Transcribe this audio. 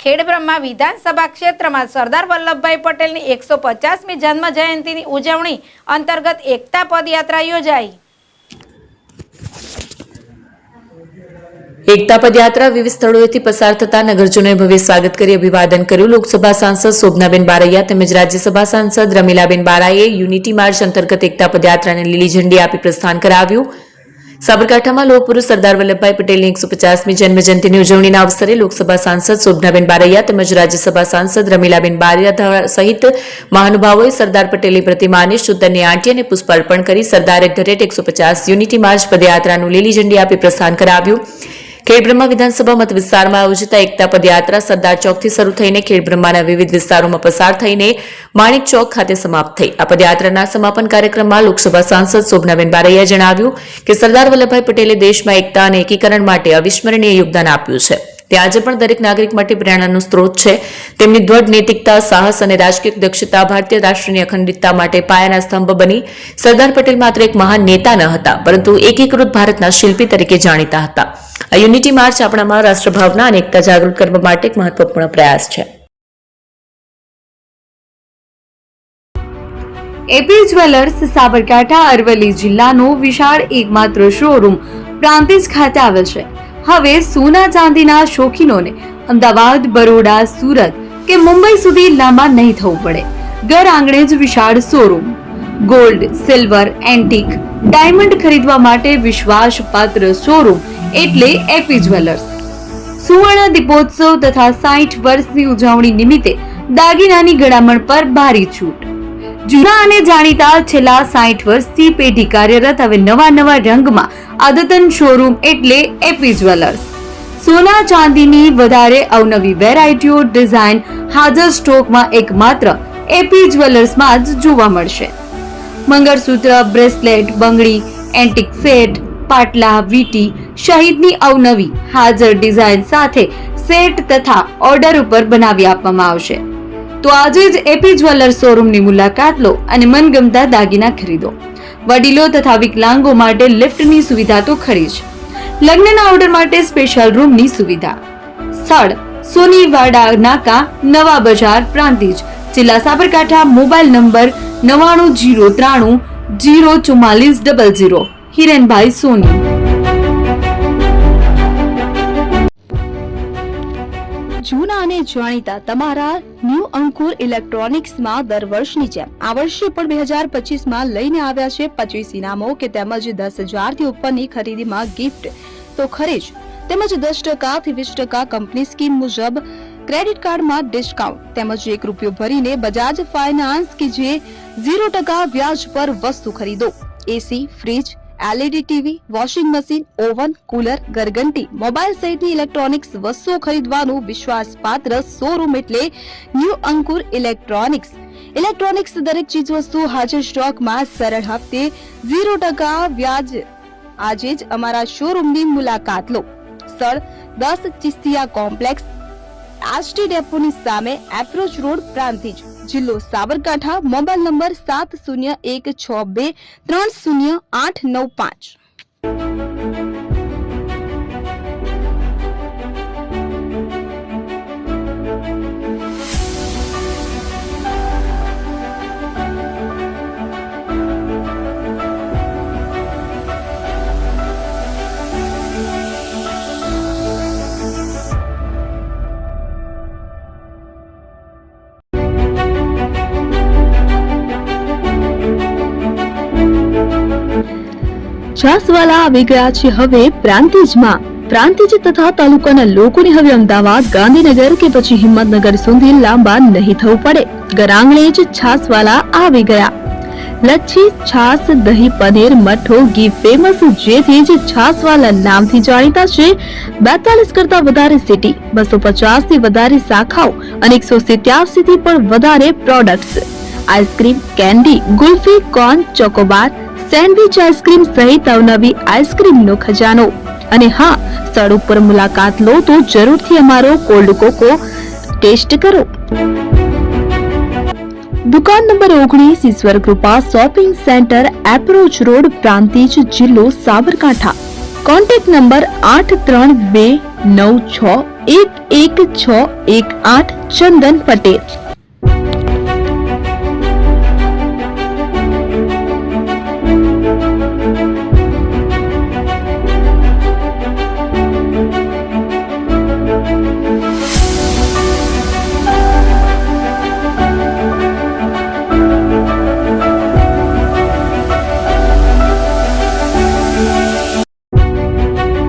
ખેડબ્રહ્મા વિધાનસભા ક્ષેત્રમાં સરદાર વલ્લભભાઈ પટેલની 150મી જન્મ જયંતિની ઉજવણી અંતર્ગત એકતા પદયાત્રા યોજાઈ। એકતા પદયાત્રા વિવિધ સ્થળોએથી પસાર થતા નગરજનોએ ભવ્ય સ્વાગત કરી અભિવાદન કર્યું। લોકસભા સાંસદ શોભનાબેન બારૈયા તેમજ રાજ્યસભા સાંસદ રમીલાબેન બારાએ યુનિટી માર્ચ અંતર્ગત એકતા પદયાત્રાને લીલી ઝંડી આપી પ્રસ્થાન કરાવ્યું। સાબરકાંઠામાં લોહ પુરુષ સરદાર વલ્લભભાઈ પટેલની 150મી જન્મજયંતિની ઉજવણીના અવસરે લોકસભા સાંસદ શોભનાબેન બારૈયા તેમજ રાજ્યસભા સાંસદ રમીલાબેન બારૈયા સહિત મહાનુભાવોએ સરદાર પટેલની પ્રતિમાને શુદ્ધની આંટી અને પુષ્પ અર્પણ કરી Sardar at the rate 150 unity march પદયાત્રાનું લીલી ઝંડી આપી પ્રસ્થાન કરાવ્યું। ખેડબ્રહ્મા વિધાનસભા મત વિસ્તારમાં આયોજિત એકતા પદયાત્રા સરદાર ચોકથી શરૂ થઈને ખેડબ્રહ્માના વિવિધ વિસ્તારોમાં પસાર થઈને માણેક ચોક ખાતે સમાપ્ત થઈ। આ પદયાત્રાના સમાપન કાર્યક્રમમાં લોકસભા સાંસદ શોભનાબેન બારૈયાએ જણાવ્યું કે સરદાર વલ્લભભાઈ પટેલે દેશમાં એકતા અને એકીકરણ માટે અવિસ્મરણીય યોગદાન આપ્યું છે। તે આજે પણ દરેક નાગરિક માટે પ્રેરણાનો સ્ત્રોત છે। તેમની દ્રઢ નૈતિકતા, સાહસ અને રાજકીય દક્ષતા ભારતીય રાષ્ટ્રની અખંડિતતા માટે પાયાના સ્તંભ બની। સરદાર પટેલ માત્ર એક મહાન નેતા ન હતા, પરંતુ એકીકૃત ભારતના શિલ્પી તરીકે જાણીતા હતા। આ યુનિટી માર્ચ આપણામાં રાષ્ટ્રભાવના અને એકતા જાગૃત કરવા માટે એક મહત્વપૂર્ણ પ્રયાસ છે। એપી જ્વેલર્સ સાબરકાંઠા અરવલ્લી જિલ્લાનો વિશાળ એકમાત્ર શોરૂમ પ્રાંતિજ ખાતે આવેલ છે। હવે સોના ચાંદીના શોખીનોને અમદાવાદ, બરોડા, સુરત કે મુંબઈ સુધી લાંબા નહીં થવું પડે। ઘર આંગણે જ વિશાળ showroom. Gold, silver, antique, diamond ખરીદવા માટે વિશ્વાસપાત્ર શોરૂમ એટલે એપી જ્વેલર્સ। સુવર્ણ દીપોત્સવ તથા 60 વર્ષની ઉજવણી નિમિત્તે દાગીનાની ગળામણ પર ભારી છૂટ। જૂના અને જાણીતા છેલ્લા 60 વર્ષથી પેઢી કાર્યરત હવે નવા રંગમાં અદ્યતન શોરૂમ એટલે એપી જ્વેલર્સ। સોના ચાંદીની વધારે અવનવી વેરાયટીઓ, ડિઝાઇન હાજર સ્ટોકમાં એકમાત્ર એપી જ્વેલર્સમાં જ જોવા મળશે। મંગળસૂત્ર, બ્રેસલેટ, બંગડી, એન્ટિક સેટ, પાટલા, વીટી સહિતની અવનવી હાજર ડિઝાઇન સાથે સેટ તથા ઓર્ડર ઉપર બનાવી આપવામાં આવશે। તો આજે જ એપી જ્વેલર્સ શોરૂમની મુલાકાત લો અને મનગમતા દાગીના ખરીદો। વડીલો તથા વિકલાંગો માટે લિફ્ટની સુવિધા તો ખરી જ, લગ્નના ઓર્ડર માટે સ્પેશિયલ રૂમની સુવિધા। સ્થળ સોનીવાડા નાકા, નવા બજાર, પ્રાંતિજ, જિલ્લા સાબરકાંઠા। Mobile number 9903 04400। હિરેનભાઈ સોની। જૂના અને જાણીતા તમારા ન્યૂ અંકુર ઇલેક્ટ્રોનિક્સમાં દર વર્ષની જેમ આ વર્ષે પણ 2025માં લઈને આવ્યા છે 25 ઇનામો કે તેમજ 10,000 થી ઉપરની ખરીદીમાં ગિફ્ટ તો ખરી જ, તેમજ 10% થી 20% કંપની સ્કીમ મુજબ ક્રેડિટ કાર્ડમાં ડિસ્કાઉન્ટ તેમજ ₹1 ભરીને બજાજ ફાઇનાન્સ કે જે 0% વ્યાજ પર વસ્તુ ખરીદો। AC, fridge, LED TV, washing machine, oven, cooler, ગરગંટી, મોબાઈલ સહિતની ઇલેક્ટ્રોનિક્સ વસ્તુઓ ખરીદવાનું વિશ્વાસપાત્ર શોરૂમ એટલે ન્યૂ અંકુર ઇલેક્ટ્રોનિક્સ। ઇલેક્ટ્રોનિક્સ દરેક ચીજ વસ્તુ હાજર સ્ટોકમાં, સરળ હપ્તે, 0% વ્યાજ। આજે જ અમારા શોરૂમની મુલાકાત લો। સ્થળ 10 ચિસ્તિયા કોમ્પ્લેક્સ, આષ્ટી ડેપોની સામે, એપ્રોચ રોડ, પ્રાંતિજ, જિલ્લો સાબરકાંઠા। Mobile number 7016230895। છાસવાલા આવી ગયા છે હવે પ્રાંતિજમાં। પ્રાંતિજ તથા તાલુકાના લોકોને હવે અમદાવાદ, ગાંધીનગર કે પછી હિંમતનગર સુધી લાંબા નહીં થવું પડે। ઘર આંગણે જ છાસવાલા આવી ગયા। લચ્છી, છાસ, દહીં, પનીર, મઠ્ઠો, ઘી ફેમસ, જેથી જ છાસવાલા નામથી જાણીતા છે। 42 કરતા વધારે સિટી, 250 થી વધારે શાખાઓ અને 187 થી પણ વધારે products. Ice cream, candy, kulfi, corn, Chocobar, sandwich ice cream સહિત અવનવી આઈસ્ક્રીમનો ખજાનો। અને હા, સ્થળ ઉપર મુલાકાત લો તો જરૂરથી અમારો કોલ્ડ કોકો ટેસ્ટ કરો। દુકાન number 19, Ishwar Krupa shopping centre, approach road, Prantij, જિલ્લો સાબરકાંઠા। Contact number 8329 96116118 Chandan Patel.